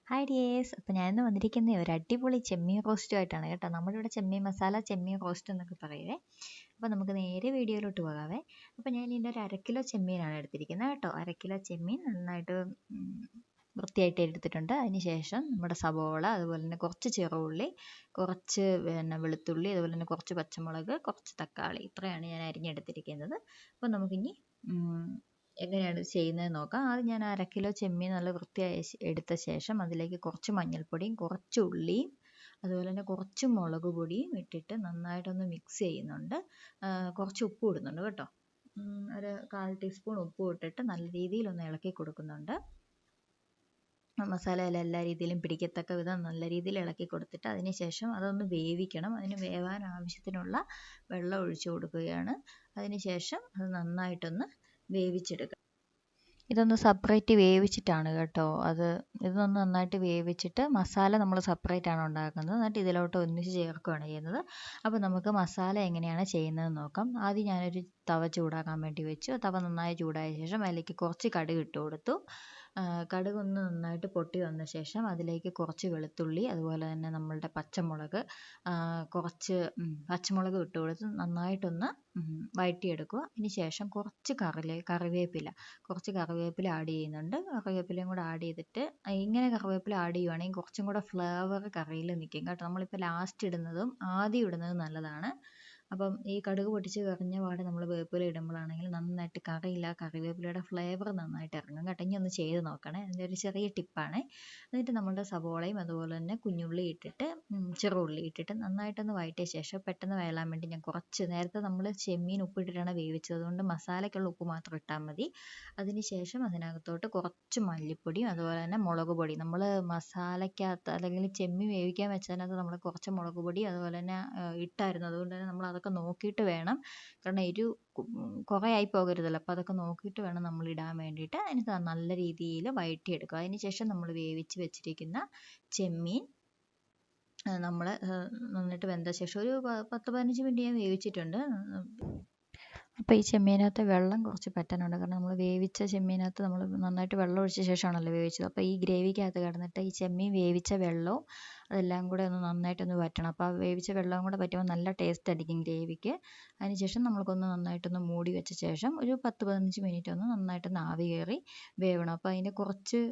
Hi dears, അപ്പോൾ ഞാനിന്ന് വന്നിരിക്കുന്ന ഒരു അടിപൊളി ചെമ്മീൻ റോസ്റ്റുമായിട്ടാണ് കേട്ടോ. നമ്മുടെ ഇവിടെ ചെമ്മീൻ മസാല, ചെമ്മീൻ റോസ്റ്റ് എന്നൊക്കെ പറയുവേ. അപ്പോൾ നമുക്ക് നേരെ വീഡിയോയിലോട്ട് പോകാവേ. അപ്പോൾ ഞാൻ ഇതിൻ്റെ ഒരു 1/2 കിലോ ചെമ്മീനാണ് എടുത്തിരിക്കുന്നത് കേട്ടോ. 1/2 കിലോ ചെമ്മീൻ നന്നായിട്ട് വൃത്തിയായിട്ട് എടുത്തിട്ടുണ്ട്. അതിന് ശേഷം നമ്മുടെ സവോള, അതുപോലെ തന്നെ കുറച്ച് ചെറുള്ളി, കുറച്ച് വെളുത്തുള്ളി, അതുപോലെ തന്നെ കുറച്ച് പച്ചമുളക്, കുറച്ച് തക്കാളി, ഇത്രയാണ് ഞാൻ അരിഞ്ഞെടുത്തിരിക്കുന്നത്. അപ്പോൾ നമുക്കിനി എങ്ങനെയാണ് ചെയ്യുന്നത് നോക്കാം. ആദ്യം ഞാൻ 1/2 കിലോ ചെമ്മീൻ നല്ല വൃത്തിയായി എടുത്ത ശേഷം അതിലേക്ക് കുറച്ച് മഞ്ഞൾപ്പൊടിയും കുറച്ച് ഉള്ളിയും അതുപോലെ തന്നെ കുറച്ച് മുളക് പൊടിയും ഇട്ടിട്ട് നന്നായിട്ടൊന്ന് മിക്സ് ചെയ്യുന്നുണ്ട്. കുറച്ച് ഉപ്പ് ഇടുന്നുണ്ട് കേട്ടോ. ഒരു 1/4 ടീസ്പൂൺ ഉപ്പ് ഇട്ടിട്ട് നല്ല രീതിയിലൊന്ന് ഇളക്കി കൊടുക്കുന്നുണ്ട്. മസാലയെല്ലാം എല്ലാ രീതിയിലും പിടിക്കത്തക്ക വിധം നല്ല രീതിയിൽ ഇളക്കി കൊടുത്തിട്ട് അതിന് ശേഷം അതൊന്ന് വേവിക്കണം. അതിന് വേവാൻ ആവശ്യത്തിനുള്ള വെള്ളം ഒഴിച്ചു കൊടുക്കുകയാണ്. അതിന് ശേഷം അത് നന്നായിട്ടൊന്ന് വേവിച്ചെടുക്കുക. ഇതൊന്ന് സെപ്പറേറ്റ് വേവിച്ചിട്ടാണ് കേട്ടോ. ഇതൊന്ന് നന്നായിട്ട് വേവിച്ചിട്ട് മസാല നമ്മൾ സെപ്പറേറ്റ് ആണ് ഉണ്ടാക്കുന്നത്. എന്നിട്ട് ഇതിലോട്ട് ഒന്നിച്ച് ചേർക്കുകയാണ് ചെയ്യുന്നത്. അപ്പോൾ നമുക്ക് മസാല എങ്ങനെയാണ് ചെയ്യുന്നത് നോക്കാം. ആദ്യം ഞാനൊരു തവ ചൂടാക്കാൻ വേണ്ടി വെച്ചു. തവ നന്നായി ചൂടായ ശേഷം അതിലേക്ക് കുറച്ച് കടുക് ഇട്ട് കൊടുത്തു. കടുക് ഒന്ന് നന്നായിട്ട് പൊട്ടി വന്ന ശേഷം അതിലേക്ക് കുറച്ച് വെളുത്തുള്ളി, അതുപോലെ തന്നെ നമ്മളുടെ പച്ചമുളക്, കുറച്ച് പച്ചമുളക് ഇട്ട് കൊടുത്ത് നന്നായിട്ടൊന്ന് വഴറ്റിയെടുക്കുക. അതിന് ശേഷം കുറച്ച് കറിവേപ്പില ആഡ് ചെയ്യുന്നുണ്ട്. കറിവേപ്പിലയും കൂടെ ആഡ് ചെയ്തിട്ട് ഇങ്ങനെ കറിവേപ്പില ആഡ് ചെയ്യുവാണെങ്കിൽ കുറച്ചും കൂടെ ഫ്ലേവർ കറിയിൽ നിൽക്കും കേട്ടോ. നമ്മളിപ്പോൾ ലാസ്റ്റ് ഇടുന്നതും ആദ്യം ഇടുന്നതും നല്ലതാണ്. അപ്പം ഈ കടുക് പൊട്ടിച്ച് കറിഞ്ഞ പാടെ നമ്മൾ വേപ്പില ഇടുമ്പോഴാണെങ്കിൽ നന്നായിട്ട് കറിവേപ്പിലയുടെ ഫ്ലേവർ നന്നായിട്ട് ഇറങ്ങും കേട്ടോ. ഇനി ഒന്ന് ചെയ്ത് നോക്കണേ, അതിൻ്റെ ഒരു ചെറിയ ടിപ്പാണ്. എന്നിട്ട് നമ്മുടെ സവോളയും അതുപോലെ തന്നെ കുഞ്ഞുള്ളി ഇട്ടിട്ട് ചെറുള്ളി ഇട്ടിട്ട് നന്നായിട്ടൊന്ന് വഴറ്റിയ ശേഷം പെട്ടെന്ന് വേലാൻ വേണ്ടി ഞാൻ കുറച്ച് നേരത്തെ നമ്മൾ ചെമ്മീൻ ഉപ്പിട്ടിട്ടാണ് വേവിച്ചത്, അതുകൊണ്ട് മസാലയ്ക്കുള്ള ഉപ്പ് മാത്രം ഇട്ടാൽ മതി. അതിന് ശേഷം അതിനകത്തോട്ട് കുറച്ച് മല്ലിപ്പൊടിയും അതുപോലെ തന്നെ മുളക് പൊടി, നമ്മൾ മസാലയ്ക്കകത്ത് അല്ലെങ്കിൽ ചെമ്മീൻ വേവിക്കാൻ വെച്ചതിനകത്ത് നമ്മൾ കുറച്ച് മുളക് പൊടി അതുപോലെ തന്നെ ഇട്ടായിരുന്നു. അതുകൊണ്ട് തന്നെ നമ്മൾ അതൊക്കെ നോക്കിയിട്ട് വേണം, കാരണം കുറേ ആയി പോകരുതല്ലോ. അപ്പോൾ അതൊക്കെ നോക്കിയിട്ട് വേണം നമ്മൾ ഇടാൻ വേണ്ടിയിട്ട്. അതിന് നല്ല രീതിയിൽ വഴറ്റിയെടുക്കുക. അതിന് ശേഷം നമ്മൾ വേവിച്ച് വെച്ചിരിക്കുന്ന ചെമ്മീൻ നമ്മൾ നന്നായിട്ട് വെന്ത ശേഷം ഒരു 10-15 മിനിറ്റ് ഞാൻ വേവിച്ചിട്ടുണ്ട്. അപ്പോൾ ഈ ചെമ്മീനകത്ത് വെള്ളം കുറച്ച് പറ്റാനുണ്ട്, കാരണം നമ്മൾ വേവിച്ച ചെമ്മീനകത്ത് നമ്മൾ നന്നായിട്ട് വെള്ളം ഒഴിച്ച ശേഷമാണല്ലോ വേവിച്ചത്. അപ്പോൾ ഈ ഗ്രേവിക്കകത്ത് കിടന്നിട്ട് ഈ ചെമ്മീൻ വേവിച്ച വെള്ളവും അതെല്ലാം കൂടെ ഒന്ന് നന്നായിട്ടൊന്ന് വറ്റണം. അപ്പോൾ ആ വേവിച്ച വെള്ളവും കൂടെ പറ്റുമ്പോൾ നല്ല ടേസ്റ്റ് ആയിരിക്കും ഗ്രേവിക്ക്. അതിനുശേഷം നമ്മൾക്കൊന്ന് നന്നായിട്ടൊന്ന് മൂടി വെച്ച ശേഷം ഒരു 10-15 മിനിറ്റ് ഒന്ന് നന്നായിട്ടൊന്ന് ആവി കയറി വേവണം. അപ്പോൾ അതിൻ്റെ കുറച്ച്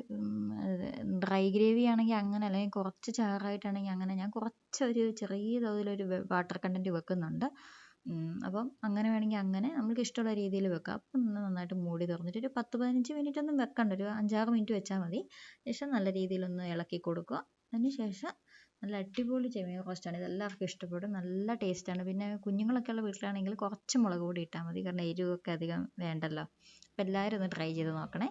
ഡ്രൈ ഗ്രേവി ആണെങ്കിൽ അങ്ങനെ, അല്ലെങ്കിൽ കുറച്ച് ചാറായിട്ടാണെങ്കിൽ അങ്ങനെ, ഞാൻ കുറച്ചൊരു ചെറിയ തോതിലൊരു വാട്ടർ കണ്ടൻറ്റ് വെക്കുന്നുണ്ട്. അപ്പം അങ്ങനെ വേണമെങ്കിൽ അങ്ങനെ നമുക്ക് ഇഷ്ടമുള്ള രീതിയിൽ വെക്കാം. അപ്പം നന്നായിട്ട് മൂടി തുറന്നിട്ട് ഒരു 10-15 മിനിറ്റ് ഒന്നും വെക്കണ്ട, ഒരു 5-6 മിനിറ്റ് വെച്ചാൽ മതി. ശേഷം നല്ല രീതിയിലൊന്ന് ഇളക്കി കൊടുക്കുക. അതിന് ശേഷം നല്ല അടിപൊളി ചെമ്മീൻ റോസ്റ്റാണ്. ഇത് എല്ലാവർക്കും ഇഷ്ടപ്പെടും, നല്ല ടേസ്റ്റാണ്. പിന്നെ കുഞ്ഞുങ്ങളൊക്കെ ഉള്ള വീട്ടിലാണെങ്കിൽ കുറച്ച് മുളക് പൊടി ഇട്ടാൽ മതി, കാരണം എരിവൊക്കെ അധികം വേണ്ടല്ലോ. അപ്പോൾ എല്ലാവരും ഒന്ന് ട്രൈ ചെയ്ത് നോക്കണേ.